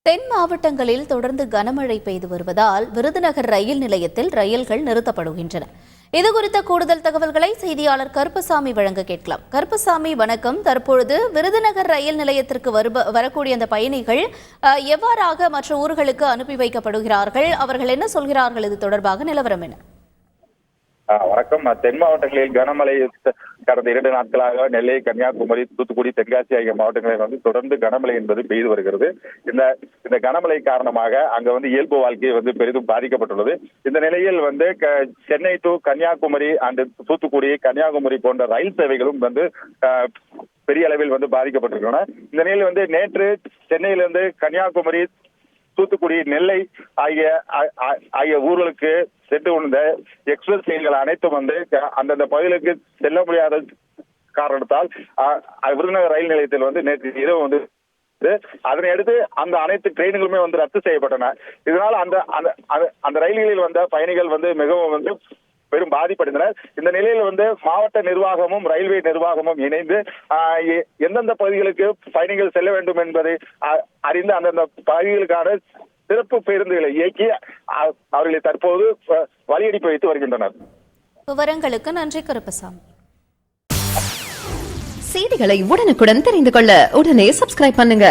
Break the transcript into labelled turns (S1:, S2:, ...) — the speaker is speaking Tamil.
S1: தென் மாவட்டங்களில் தொடர்ந்து கனமழை பெய்து வருவதால் விருதுநகர் ரயில் நிலையத்தில் ரயில்கள் நிறுத்தப்படுகின்றன. இதுகுறித்த கூடுதல் தகவல்களை செய்தியாளர் கருப்பசாமி வழங்க கேட்கலாம். கருப்பசாமி, வணக்கம். தற்பொழுது விருதுநகர் ரயில் நிலையத்திற்கு வரக்கூடிய அந்த பயணிகள் எவ்வாறாக மற்ற ஊர்களுக்கு அனுப்பி வைக்கப்படுகிறார்கள்? அவர்கள் என்ன சொல்கிறார்கள்? இது தொடர்பாக நிலவரம் என்ன?
S2: வணக்கம். தென் மாவட்டங்களில் கனமழை கடந்த 2 நாட்களாக நெல்லை, கன்னியாகுமரி, தூத்துக்குடி, தென்காசி ஆகிய மாவட்டங்களில் தொடர்ந்து கனமழை என்பது பெய்து வருகிறது. இந்த கனமழை காரணமாக அங்க இயல்பு வாழ்க்கை பெரிதும் பாதிக்கப்பட்டுள்ளது. இந்த நிலையில் சென்னை டு கன்னியாகுமரி அண்ட் தூத்துக்குடி, கன்னியாகுமரி போன்ற ரயில் சேவைகளும் பெரிய அளவில் பாதிக்கப்பட்டிருக்கின்றன. இந்த நிலையில் நேற்று சென்னையிலிருந்து கன்னியாகுமரி, தூத்துக்குடி, நெல்லை ஆகிய ஊர்களுக்கு சென்று வந்த எக்ஸ்பிரஸ் ரயில்கள் அனைத்தும் அந்தந்த பகுதிகளுக்கு செல்ல முடியாத காரணத்தால் விருதுநகர் ரயில் நிலையத்தில் நேற்று இரவு அதனை அடுத்து அந்த அனைத்து ட்ரெயின்களுமே ரத்து செய்யப்பட்டன. இதனால் அந்த ரயில்களில் வந்த பயணிகள் மிகவும் பெரும் பாதிப்படைந்தனர். இந்த நிலையில் மாவட்ட நிர்வாகமும் ரயில்வே நிர்வாகமும் இணைந்து எந்தெந்த பகுதிகளுக்கு பயணிகள் செல்ல வேண்டும் என்பதை அறிந்து அந்தந்த பகுதிகளுக்கான சிறப்பு பேருந்துகளை இயக்கி அவர்களை தற்போது வழியனுப்பி வைத்து வருகின்றனர்.
S1: விவரங்களுக்கு நன்றி கருப்பசாமி.
S3: செய்திகளை உடனுக்குடன் தெரிந்து கொள்ள உடனே சப்ஸ்கிரைப் பண்ணுங்க.